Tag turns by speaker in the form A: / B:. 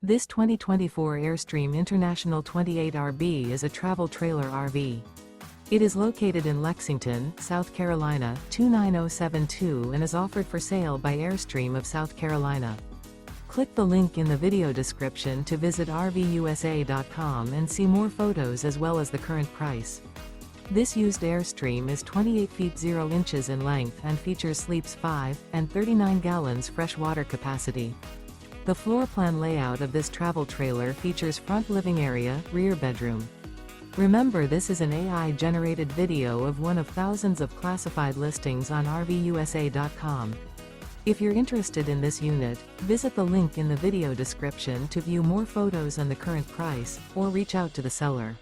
A: This 2024 Airstream International 28RB is a travel trailer RV. It is located in Lexington, South Carolina, 29072 and is offered for sale by Airstream of South Carolina. Click the link in the video description to visit RVUSA.com and see more photos as well as the current price. This used Airstream is 28 feet 0 inches in length and features sleeps 5 and 39 gallons fresh water capacity. The floor plan layout of this travel trailer features front living area, rear bedroom. Remember, this is an AI-generated video of one of thousands of classified listings on RVUSA.com. If you're interested in this unit, visit the link in the video description to view more photos and the current price, or reach out to the seller.